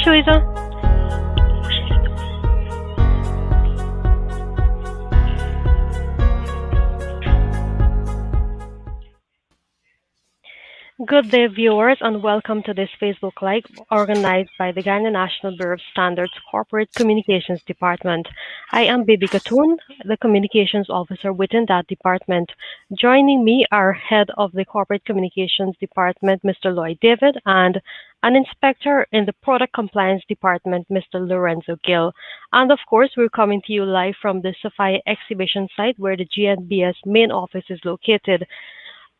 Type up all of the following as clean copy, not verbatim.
Teresa. Good day, viewers, and welcome to this Facebook Live organized by the Ghana National Bureau of Standards Corporate Communications Department. I am Bibi Katun, the Communications Officer within that department. Joining me are Head of the Corporate Communications Department, Mr. Lloyd David, and an Inspector in the Product Compliance Department, Mr. Lorenzo Gill. And of course, we're coming to you live from the Sophia exhibition site where the GNBS main office is located.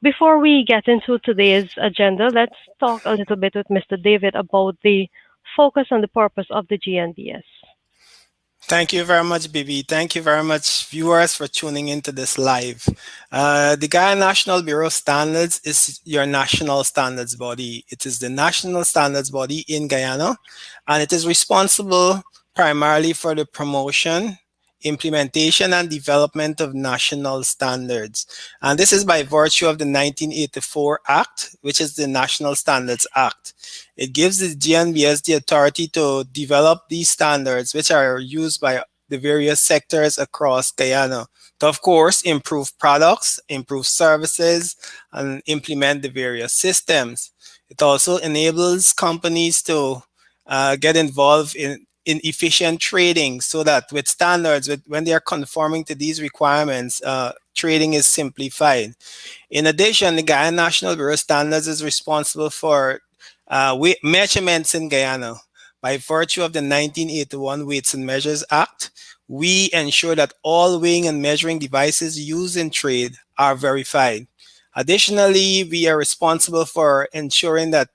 Before we get into today's agenda, let's talk a little bit with Mr. David about the focus and the purpose of the GNBS. Thank you very much, Bibi. Thank you very much, viewers, for tuning into this live. The Ghana National Bureau of Standards is your national standards body. It is the national standards body in Guyana, and it is responsible primarily for the promotion, implementation, and development of national standards. And this is by virtue of the 1984 Act, which is the National Standards Act. It gives the GNBS the authority to develop these standards, which are used by the various sectors across Guyana to, of course, improve products, improve services, and implement the various systems. It also enables companies to get involved in efficient trading so that with standards, when they are conforming to these requirements, trading is simplified. In addition, the Guyana National Bureau of Standards is responsible for measurements in Guyana. By virtue of the 1981 Weights and Measures Act, we ensure that all weighing and measuring devices used in trade are verified. Additionally, we are responsible for ensuring that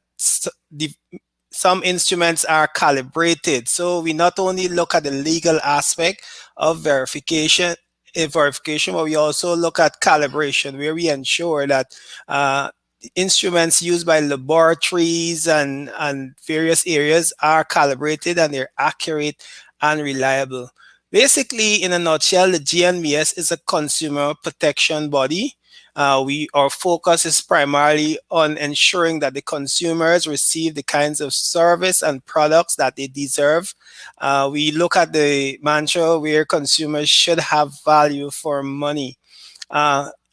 some instruments are calibrated. So we not only look at the legal aspect of verification, but we also look at calibration, where we ensure that instruments used by laboratories and various areas are calibrated and they're accurate and reliable. Basically, in a nutshell, the GNBS is a consumer protection body. Our focus is primarily on ensuring that the consumers receive the kinds of service and products that they deserve. We look at the mantra where consumers should have value for money.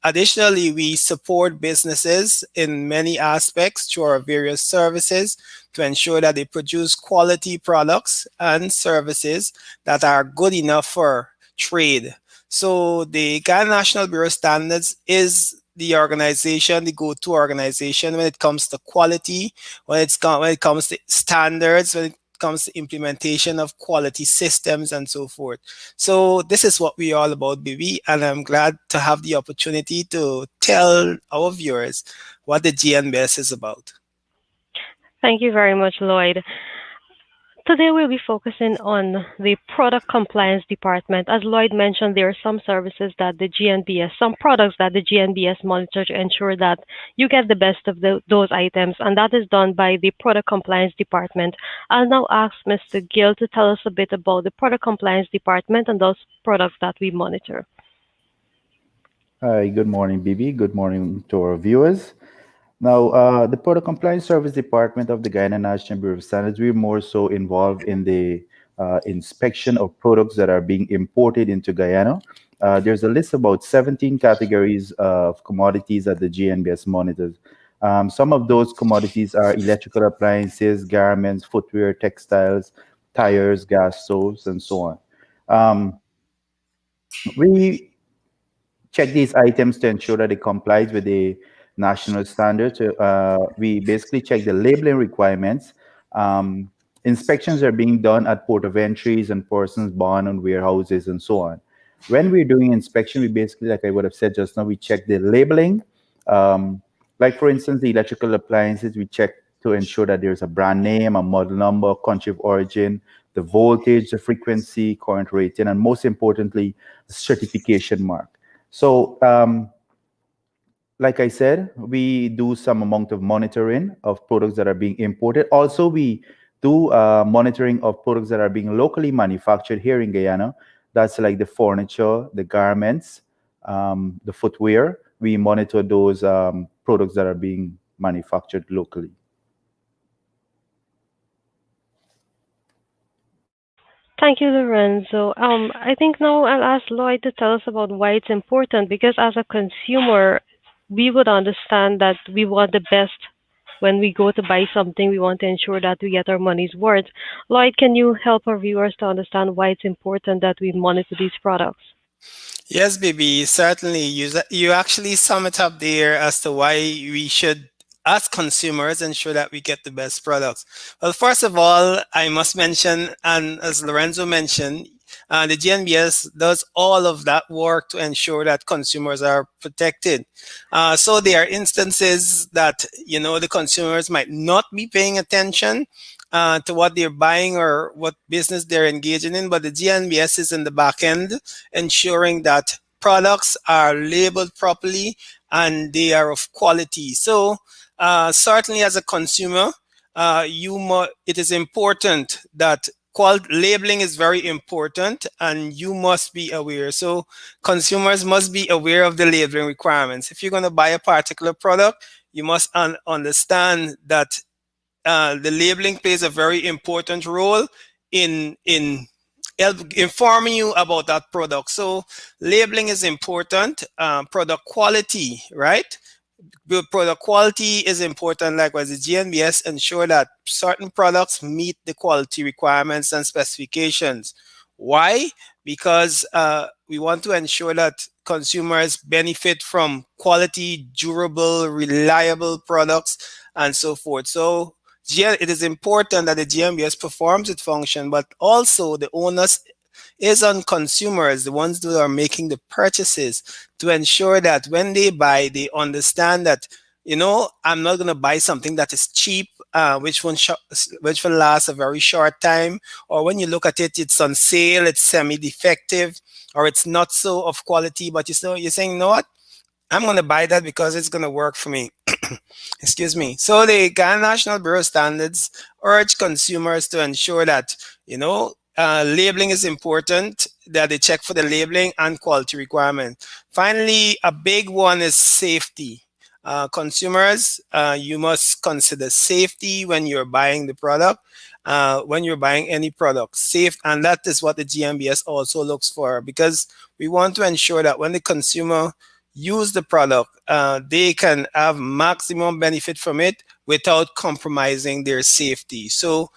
Additionally, we support businesses in many aspects through our various services to ensure that they produce quality products and services that are good enough for trade. So the Ghana National Bureau of Standards is the organization, the go-to organization when it comes to quality, when it comes to standards, when it comes to implementation of quality systems and so forth. So this is what we're all about, Bibi, and I'm glad to have the opportunity to tell our viewers what the GNBS is about. Thank you very much, Lloyd. Today we'll be focusing on the Product Compliance Department. As Lloyd mentioned, there are some services that the GNBS, some products that the GNBS monitor to ensure that you get the best of those items, and that is done by the Product Compliance Department. I'll now ask Mr. Gill to tell us a bit about the Product Compliance Department and those products that we monitor. Hi, good morning, Bibi. Good morning to our viewers. Now, the Product Compliance Service Department of the Guyana National Bureau of Standards, we're more so involved in the inspection of products that are being imported into Guyana. There's a list of about 17 categories of commodities that the GNBS monitors. Some of those commodities are electrical appliances, garments, footwear, textiles, tires, gas stoves, and so on. We check these items to ensure that it complies with the national standards. We basically check the labeling requirements. Inspections are being done at port of entries and persons born on warehouses and so on. When we're doing inspection, we basically, like I would have said just now, we check the labeling. Like for instance, the electrical appliances, we check to ensure that there's a brand name, a model number, country of origin, the voltage, the frequency, current rating, and most importantly, a certification mark. So, like I said, we do some amount of monitoring of products that are being imported. Also, we do monitoring of products that are being locally manufactured here in Guyana. That's like the furniture, the garments, the footwear. We monitor those products that are being manufactured locally. Thank you, Lorenzo. I think now I'll ask Lloyd to tell us about why it's important because as a consumer, we would understand that we want the best when we go to buy something. We want to ensure that we get our money's worth. Lloyd, can you help our viewers to understand why it's important that we monitor these products? Yes, baby, certainly. You actually sum it up there as to why we should, as consumers, ensure that we get the best products. Well, first of all, I must mention, and as Lorenzo mentioned, the GNBS does all of that work to ensure that consumers are protected. So there are instances that the consumers might not be paying attention to what they're buying or what business they're engaging in, but the GNBS is in the back end ensuring that products are labeled properly and they are of quality. So, certainly as a consumer, it is important that labeling is very important and you must be aware. So, consumers must be aware of the labeling requirements. If you're going to buy a particular product, you must understand that the labeling plays a very important role in informing you about that product. So labeling is important. Product quality, right? Product quality is important. Likewise, the GNBS ensure that certain products meet the quality requirements and specifications. Why? Because we want to ensure that consumers benefit from quality, durable, reliable products, and so forth. So it is important that the GNBS performs its function, but also the onus is on consumers, the ones that are making the purchases, to ensure that when they buy, they understand that, I'm not going to buy something that is cheap, which will last a very short time, or when you look at it, it's on sale, it's semi-defective, or it's not so of quality, but you're saying, what? I'm going to buy that because it's going to work for me. Excuse me. So the Ghana National Bureau of Standards urge consumers to ensure that, labeling is important, that they check for the labeling and quality requirement. Finally, a big one is safety. Consumers, you must consider safety when you're buying the product, when you're buying any product. Safe, and that is what the GMBS also looks for because we want to ensure that when the consumer use the product, they can have maximum benefit from it without compromising their safety. So,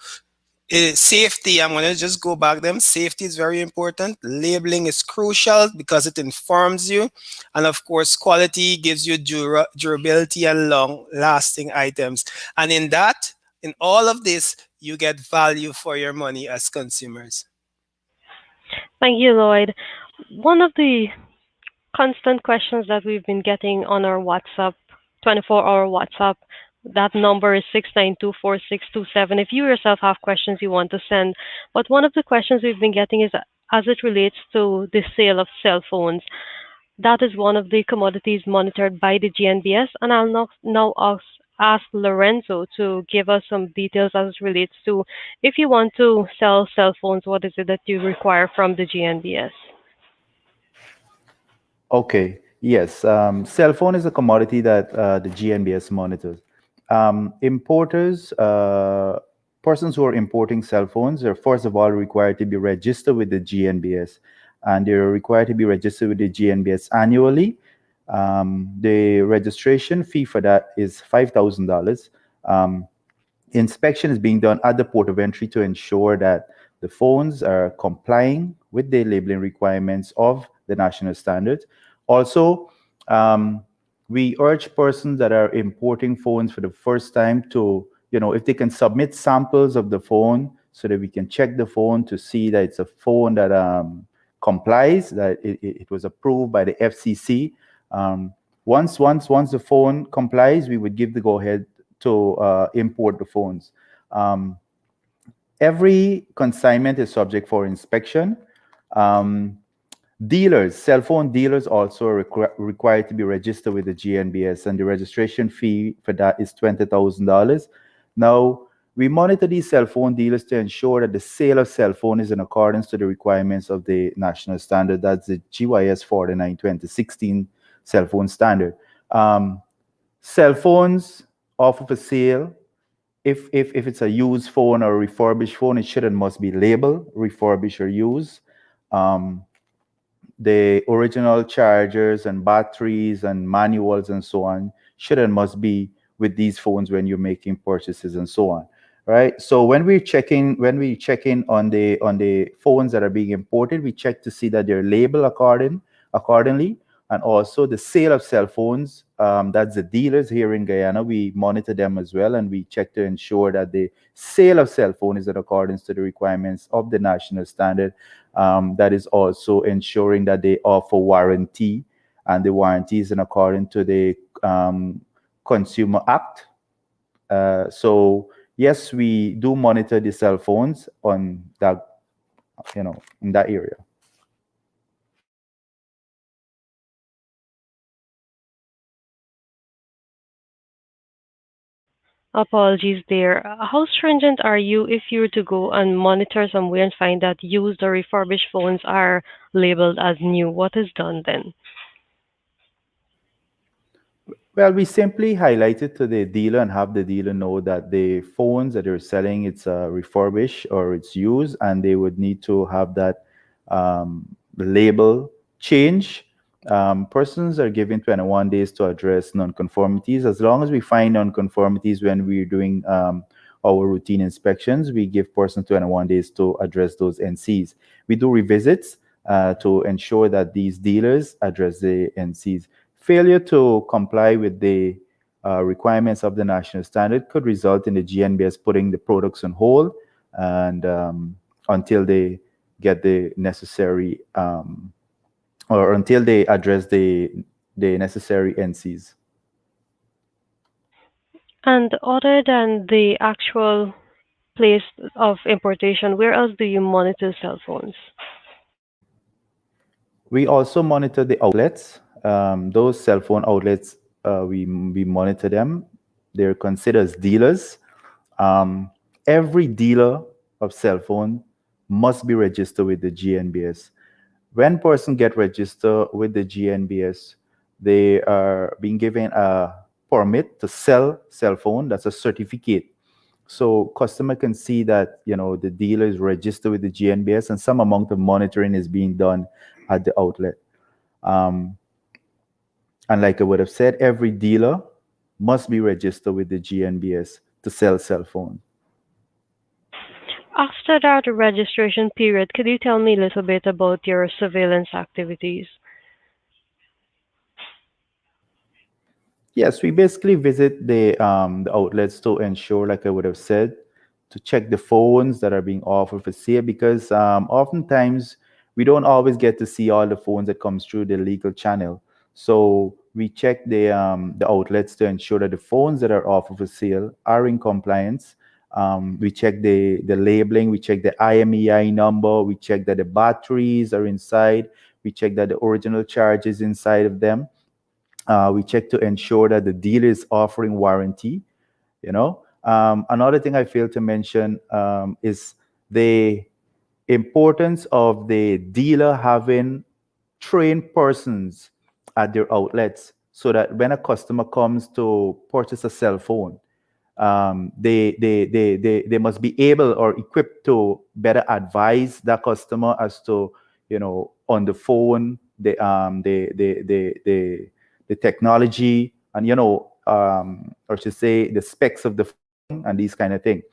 safety, I'm going to just go back them. Safety is very important. Labeling is crucial because it informs you. And of course, quality gives you durability and long lasting items. And in all of this, you get value for your money as consumers. Thank you, Lloyd. One of the constant questions that we've been getting on our WhatsApp, 24-hour WhatsApp. That number is 6924627. If you yourself have questions you want to send, but one of the questions we've been getting is as it relates to the sale of cell phones. That is one of the commodities monitored by the GNBS, and I'll now ask Lorenzo to give us some details as it relates to if you want to sell cell phones, what is it that you require from the GNBS? Okay. Yes. Cell phone is a commodity that the GNBS monitors. Importers, persons who are importing cell phones are first of all required to be registered with the GNBS, and they're required to be registered with the GNBS annually. The registration fee for that is $5,000. Inspection is being done at the port of entry to ensure that the phones are complying with the labeling requirements of the national standards. Also, we urge persons that are importing phones for the first time to, if they can submit samples of the phone so that we can check the phone to see that it's a phone that complies, that it was approved by the FCC. Once the phone complies, we would give the go ahead to import the phones. Every consignment is subject for inspection. Cell phone dealers also are required to be registered with the GNBS, and the registration fee for that is $20,000. Now, we monitor these cell phone dealers to ensure that the sale of cell phone is in accordance to the requirements of the national standard. That's the GYS 49 2016 cell phone standard. Cell phones offered for sale if it's a used phone or a refurbished phone, it should and must be labeled refurbished or used. Um, the original chargers and batteries and manuals and so on should and must be with these phones when you're making purchases and so on, right? So when we check in on the phones that are being imported, we check to see that they're labeled accordingly. And also the sale of cell phones, that's the dealers here in Guyana, we monitor them as well, and we check to ensure that the sale of cell phone is in accordance to the requirements of the national standard. That is also ensuring that they offer warranty, and the warranty is in accordance to the Consumer Act. So yes, we do monitor the cell phones on that, in that area. Apologies there. How stringent are you if you were to go and monitor somewhere and find that used or refurbished phones are labeled as new? What is done then? Well, we simply highlight it to the dealer and have the dealer know that the phones that they're selling, it's refurbished or it's used, and they would need to have that label change. Persons are given 21 days to address nonconformities. As long as we find nonconformities when we're doing our routine inspections, we give persons 21 days to address those NCs. We do revisits to ensure that these dealers address the NCs. Failure to comply with the requirements of the national standard could result in the GNBS putting the products on hold, and until they get the necessary or until they address the necessary NCs. And other than the actual place of importation, where else do you monitor cell phones? We also monitor the outlets. Those cell phone outlets, we monitor them. They're considered as dealers. Um, every dealer of cell phone must be registered with the GNBS. When person get registered with the GNBS, they are being given a permit to sell cell phone. That's a certificate. So customer can see that the dealer is registered with the GNBS, and some amount of monitoring is being done at the outlet. Um, and like I would have said, every dealer must be registered with the GNBS to sell cell phone. After that registration period, could you tell me a little bit about your surveillance activities? Yes, we basically visit the outlets to ensure, like I would have said, to check the phones that are being offered for sale, because oftentimes we don't always get to see all the phones that comes through the legal channel. So we check the outlets to ensure that the phones that are offered for sale are in compliance. We check the labeling, we check the IMEI number, we check that the batteries are inside, we check that the original charge is inside of them. We check to ensure that the dealer is offering warranty. Another thing I failed to mention is the importance of the dealer having trained persons at their outlets, so that when a customer comes to purchase a cell phone, they must be able or equipped to better advise that customer as to, on the phone, the technology, and or should say the specs of the phone and these kind of things.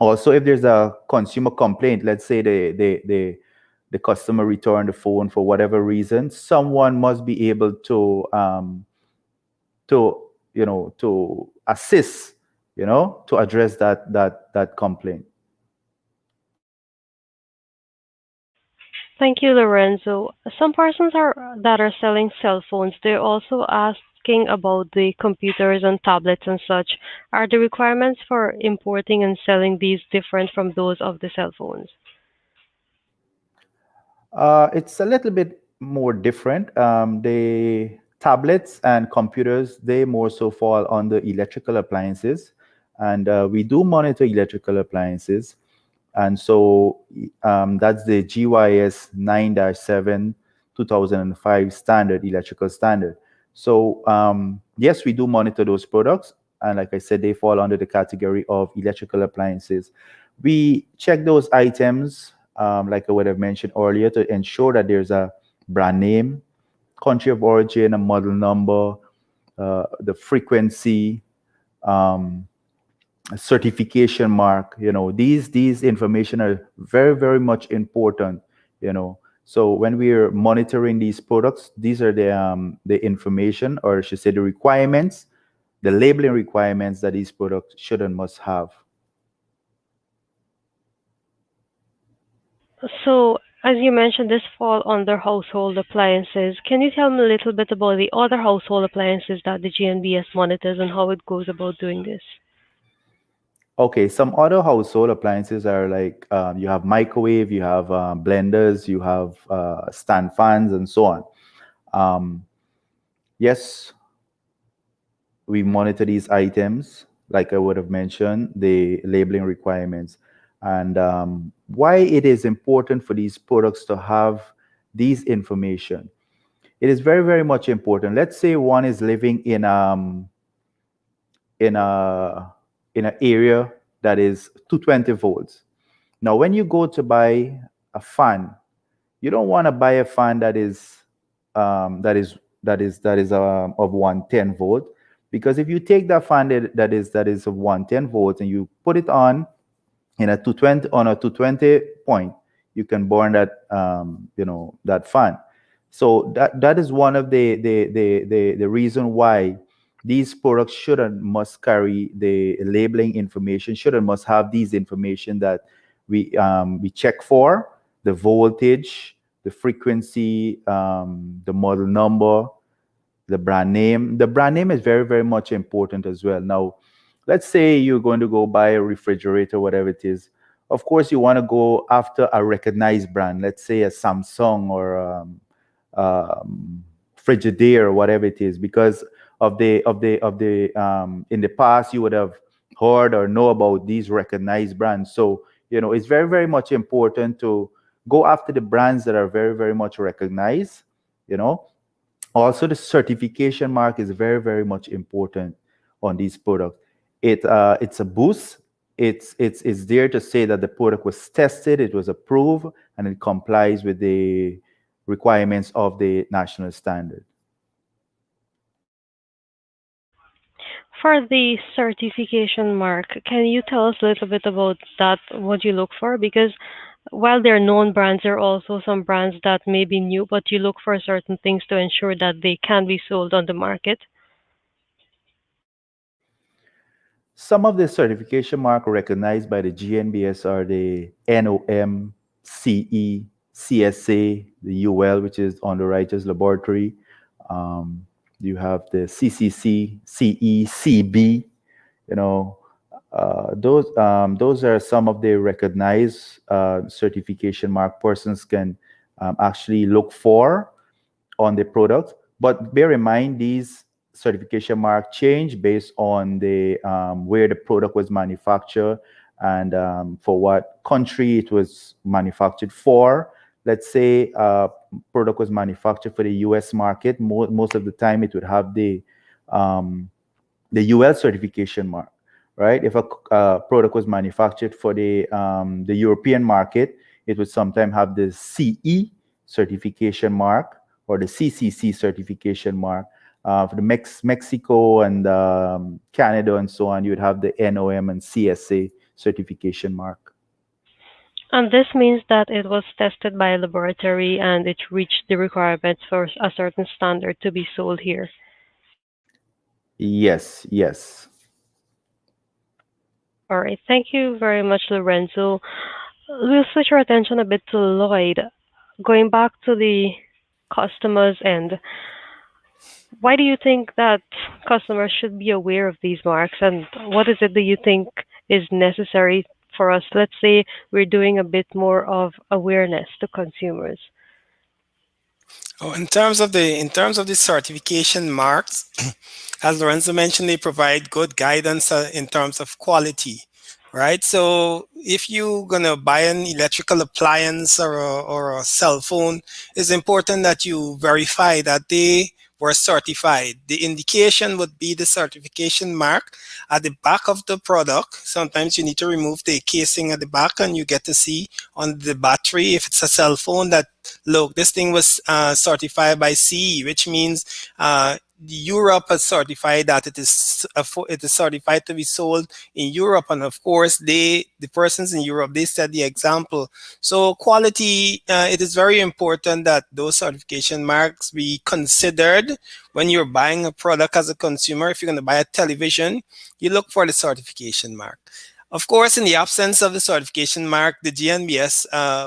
Also, if there's a consumer complaint, let's say the customer returned the phone for whatever reason, someone must be able to assist, to address that complaint. Thank you, Lorenzo. Some persons that are selling cell phones, they're also asking about the computers and tablets and such. Are the requirements for importing and selling these different from those of the cell phones? It's a little bit more different. The tablets and computers, they more so fall under electrical appliances, and we do monitor electrical appliances. And so that's the GYS 9-7 2005 standard, electrical standard. So yes, we do monitor those products, and like I said, they fall under the category of electrical appliances. We check those items, like I would have mentioned earlier, to ensure that there's a brand name, country of origin, a model number, the frequency, um, a certification mark. These information are very, very much important. So when we are monitoring these products, these are the information, or I should say the requirements, the labeling requirements that these products should and must have. So, as you mentioned, this fall under household appliances. Can you tell me a little bit about the other household appliances that the GNBS monitors and how it goes about doing this? Okay, some other household appliances are like, you have microwave, you have blenders, you have stand fans, and so on. Um, yes, we monitor these items, like I would have mentioned, the labeling requirements, and why it is important for these products to have these information. It is very, very much important. Let's say one is living in a in an area that is 220 volts. Now, when you go to buy a fan, you don't want to buy a fan that is of 110 volt, because if you take that fan that is of 110 volts and you put it in a 220 on a 220 point, you can burn that fan. So that is one of the reason why these products should and must carry the labeling information, should and must have these information that we check for: the voltage, the frequency, the model number, the brand name. The brand name is very, very much important as well. Now, let's say you're going to go buy a refrigerator, whatever it is. Of course, you want to go after a recognized brand. Let's say a Samsung, or Frigidaire, or whatever it is, because in the past you would have heard or know about these recognized brands. So it's very, very much important to go after the brands that are very, very much recognized. You know, Also, the certification mark is very, very much important on these products. It's a boost. It's there to say that the product was tested, it was approved, and it complies with the requirements of the national standard. For the certification mark, can you tell us a little bit about that, what you look for? Because while they're known brands, there are also some brands that may be new, but you look for certain things to ensure that they can be sold on the market. Some of the certification mark recognized by the GNBS are the NOM, CE, CSA, the UL, which is Underwriters Laboratory. Um, you have the CCC, CE, CB. You know, those are some of the recognized certification mark persons can actually look for on the product. But bear in mind, these certification mark change based on the where the product was manufactured, and for what country it was manufactured for. Let's say product was manufactured for the US market. Most of the time it would have um, the UL certification mark, right? If a product was manufactured for the European market, it would sometimes have the CE certification mark, or the CCC certification mark. For the Mexico and Canada and so on, you would have the NOM and CSA certification mark. And this means that it was tested by a laboratory and it reached the requirements for a certain standard to be sold here. Yes, yes. All right, thank you very much, Lorenzo. We'll switch our attention a bit to Lloyd. Going back to the customers end, why do you think that customers should be aware of these marks, and what is it that you think is necessary for us? Let's say we're doing a bit more of awareness to consumers. Oh, in terms of the certification marks, as Lorenzo mentioned, they provide good guidance in terms of quality, right? So if you're gonna buy an electrical appliance or a cell phone, it's important that you verify that they were certified. The indication would be the certification mark at the back of the product. Sometimes you need to remove the casing at the back and you get to see on the battery, if it's a cell phone, that look, this thing was certified by CE, which means Europe has certified that it is certified to be sold in Europe, and of course, the persons in Europe, they set the example. So quality, it is very important that those certification marks be considered when you're buying a product as a consumer. If you're going to buy a television, you look for the certification mark. Of course, in the absence of the certification mark, the GNBS,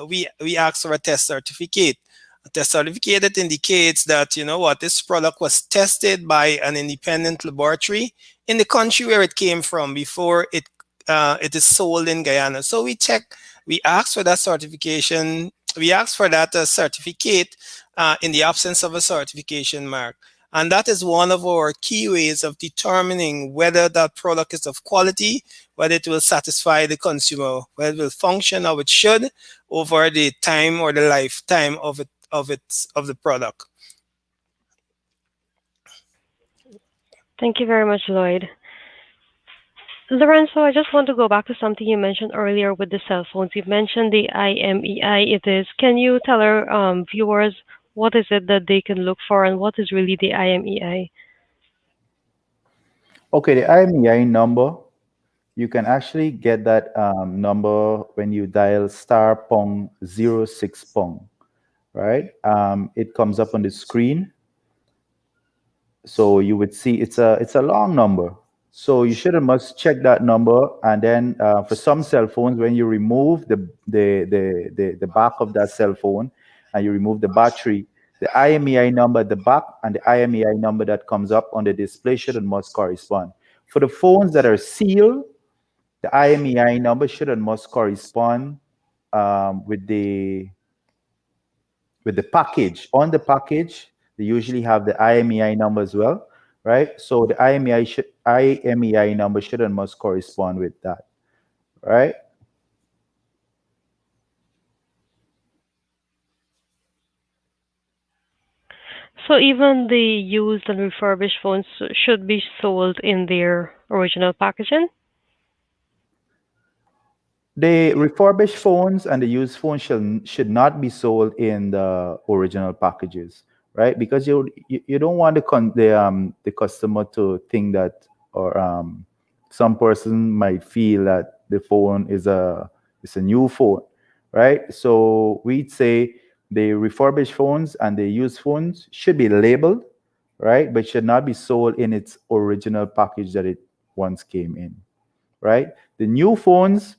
we ask for a test certificate. A test certificate that indicates that, you know what, this product was tested by an independent laboratory in the country where it came from before it is sold in Guyana. So we ask for that certification, we ask for that certificate in the absence of a certification mark. And that is one of our key ways of determining whether that product is of quality, whether it will satisfy the consumer, whether it will function how it should over the time or the lifetime of the product. Thank you very much, Lloyd. Lorenzo, I just want to go back to something you mentioned earlier with the cell phones. You mentioned the IMEI. It is. Can you tell our viewers what is it that they can look for and what is really the IMEI? Okay, the IMEI number, you can actually get that number when you dial star pong 06 pong, right? It comes up on the screen. So you would see it's a long number. So you should have must check that number, and then for some cell phones, when you remove the back of that cell phone and you remove the battery, the IMEI number at the back and the IMEI number that comes up on the display should and must correspond. For the phones that are sealed, the IMEI number should and must correspond with the package. On the package, they usually have the IMEI number as well, right? So the IMEI number should and must correspond with that, right? So even the used and refurbished phones should be sold in their original packaging? The refurbished phones and the used phones should not be sold in the original packages, right? Because you don't want the customer to think that, or some person might feel that the phone is a new phone, right? So we'd say the refurbished phones and the used phones should be labeled, right? But should not be sold in its original package that it once came in, right? The new phones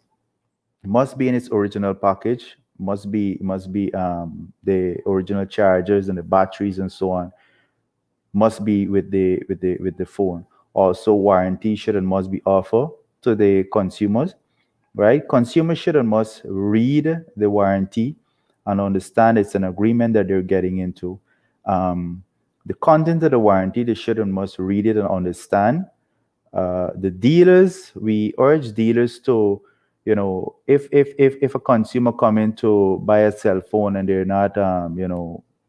must be in its original package, must be the original chargers and the batteries and so on must be with the phone. Also, warranty should and must be offered to the consumers, right? Consumers should and must read the warranty and understand it's an agreement that they're getting into. The content of the warranty, they should and must read it and understand. The dealers, we urge dealers to, if a consumer come in to buy a cell phone and they're not,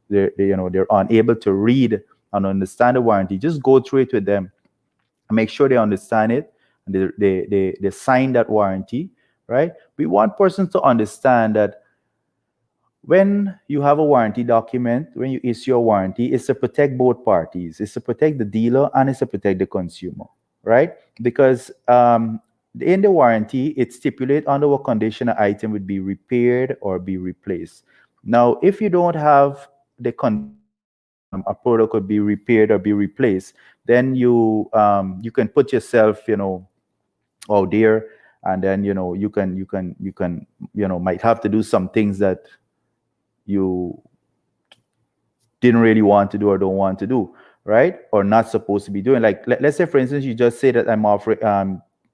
they're unable to read and understand the warranty, just go through it with them, make sure they understand it, and they sign that warranty, right? We want persons to understand that when you have a warranty document, when you issue a warranty, it's to protect both parties. It's to protect the dealer and it's to protect the consumer, right? Because in the warranty, it stipulates under what condition an item would be repaired or be replaced. Now, if you don't have the condition that a product could be repaired or be replaced, then you can put yourself, out there, and then you can might have to do some things that you didn't really want to do or don't want to do, right? Or not supposed to be doing. Like let's say, for instance, you just say that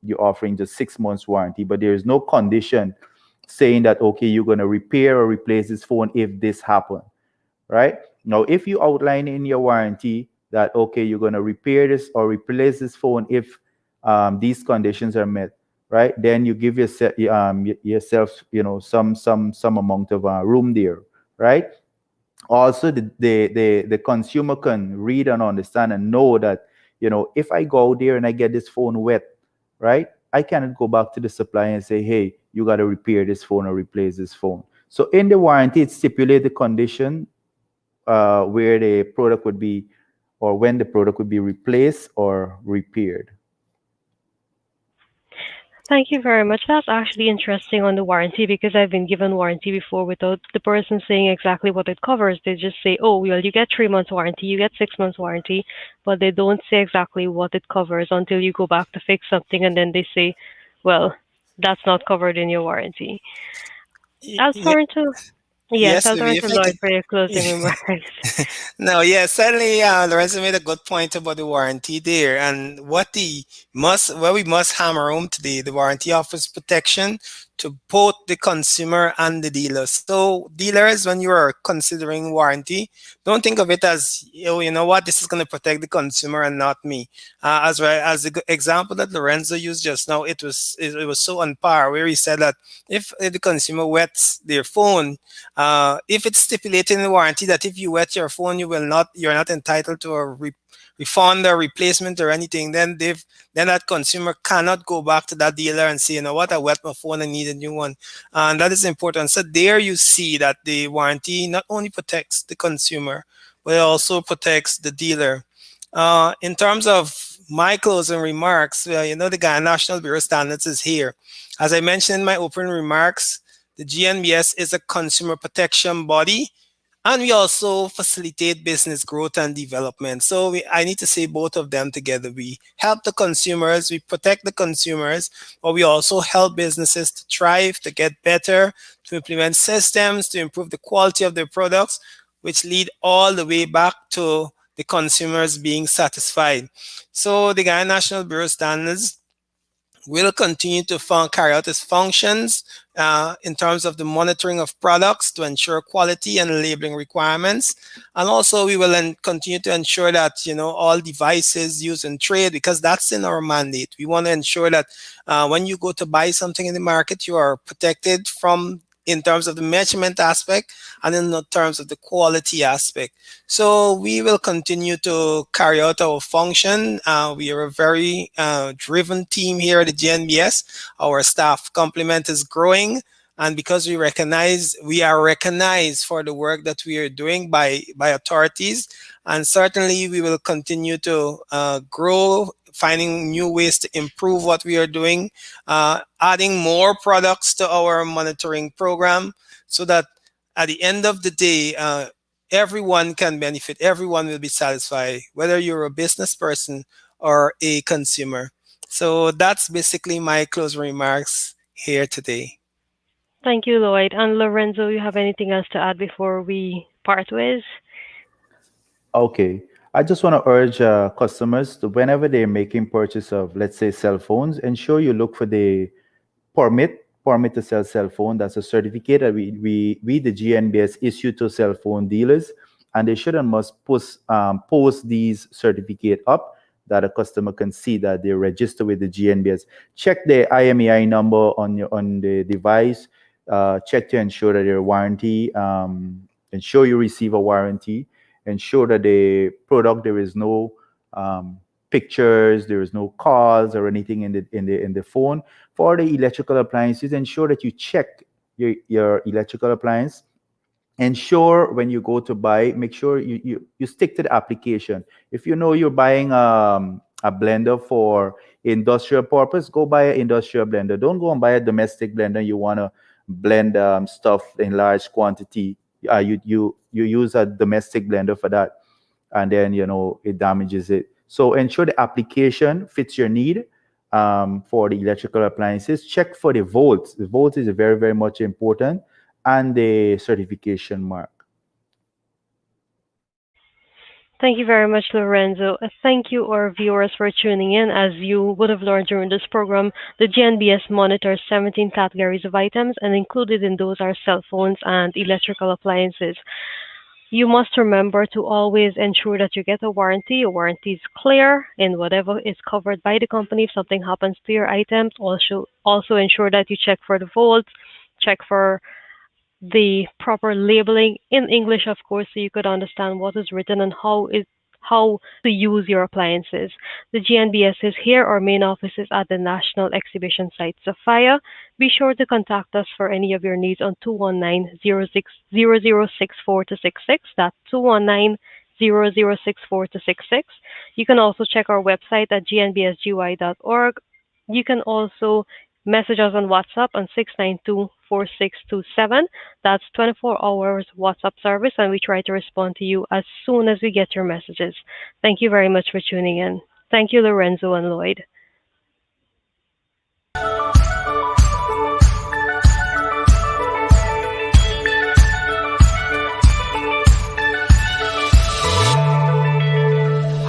you're offering just 6 months warranty, but there is no condition saying that okay, you're going to repair or replace this phone if this happen, right? Now, if you outline in your warranty that okay, you're going to repair this or replace this phone if these conditions are met, right? Then you give yourself, some amount of room there, right? Also, the consumer can read and understand and know that, if I go out there and I get this phone wet, right, I cannot go back to the supplier and say, hey, you got to repair this phone or replace this phone. So in the warranty, it stipulates the condition where the product would be, or when the product would be replaced or repaired. Thank you very much. That's actually interesting on the warranty because I've been given warranty before without the person saying exactly what it covers. They just say, oh, well, you get 3 months warranty, you get 6 months warranty, but they don't say exactly what it covers until you go back to fix something and then they say, well, that's not covered in your warranty. I'll turn to, yes, Yes, I'll maybe turn if to I Lloyd could. for your closing remarks. No, yeah, certainly. Lorenzo made a good point about the warranty there, and what we must hammer home today. The warranty offers protection to both the consumer and the dealer. So, dealers, when you are considering warranty, don't think of it as, oh, you know what, this is going to protect the consumer and not me. As well as the example that Lorenzo used just now, it was so on par, where he said that if the consumer wets their phone, if it's stipulated in the warranty that if you wet your phone, you're not entitled to a refund or replacement or anything, then that consumer cannot go back to that dealer and say, you know what, I wet my phone, I need a new one. And that is important. So there you see that the warranty not only protects the consumer, but it also protects the dealer. In terms of my closing remarks, the Ghana National Bureau of Standards is here. As I mentioned in my opening remarks, the GNBS is a consumer protection body, and we also facilitate business growth and development. So I need to say both of them together. We help the consumers, we protect the consumers, but we also help businesses to thrive, to get better, to implement systems, to improve the quality of their products, which lead all the way back to the consumers being satisfied. So the Ghana National Bureau of Standards will continue to carry out its functions in terms of the monitoring of products to ensure quality and labeling requirements. And also we will continue to ensure that, all devices used in trade, because that's in our mandate. We want to ensure that when you go to buy something in the market, you are protected from in terms of the measurement aspect and in the terms of the quality aspect. So we will continue to carry out our function. We are a very driven team here at the GNBS. Our staff complement is growing. And because we are recognized for the work that we are doing by authorities. And certainly we will continue to grow, finding new ways to improve what we are doing, adding more products to our monitoring program so that at the end of the day, everyone can benefit, everyone will be satisfied, whether you're a business person or a consumer. So that's basically my closing remarks here today. Thank you, Lloyd. And Lorenzo, you have anything else to add before we part ways? Okay. I just want to urge customers to, whenever they're making purchase of, let's say, cell phones, ensure you look for the permit to sell cell phone. That's a certificate that we the GNBS issue to cell phone dealers, and they should and must post these certificate up that a customer can see that they register with the GNBS. Check the IMEI number on the device. Check to ensure that your warranty. Ensure you receive a warranty. Ensure that the product there is no pictures, there is no calls or anything in the phone. For the electrical appliances, ensure that you check your electrical appliance. Ensure when you go to buy, make sure you stick to the application. If you know you're buying a blender for industrial purpose, go buy an industrial blender. Don't go and buy a domestic blender. You want to blend stuff in large quantity. You use a domestic blender for that, and then it damages it. So ensure the application fits your need. For the electrical appliances, check for the volts. The volts is very, very much important, and the certification mark. Thank you very much, Lorenzo. Thank you, our viewers, for tuning in. As you would have learned during this program, the GNBS monitors 17 categories of items, and included in those are cell phones and electrical appliances. You must remember to always ensure that you get a warranty. Your warranty is clear in whatever is covered by the company. If something happens to your items, also ensure that you check for the volts, check for the proper labeling in English, of course, so you could understand what is written and how to use your appliances. The GNBS is here. Our main office is at the National Exhibition Site, Sophia. Be sure to contact us for any of your needs on 219-006-4-66. That's 219-006-4-66. You can also check our website at gnbsgy.org. You can also message us on WhatsApp on 692-4627. That's 24 hours WhatsApp service, and we try to respond to you as soon as we get your messages. Thank you very much for tuning in. Thank you, Lorenzo and Lloyd.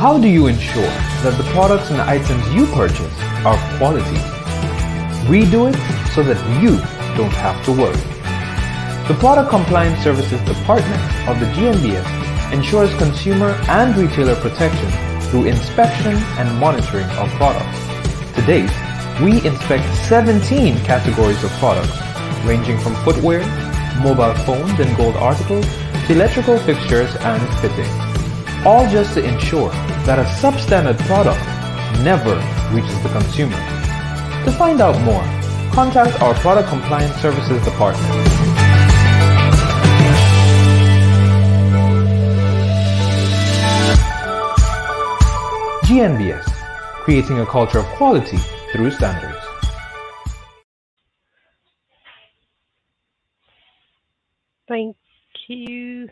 How do you ensure that the products and items you purchase are quality? We do it so that you don't have to worry. The Product Compliance Services Department of the GNBS ensures consumer and retailer protection through inspection and monitoring of products. To date, we inspect 17 categories of products, ranging from footwear, mobile phones and gold articles, to electrical fixtures and fittings, all just to ensure that a substandard product never reaches the consumer. To find out more, contact our Product Compliance Services Department. GNBS, creating a culture of quality through standards. Thank you.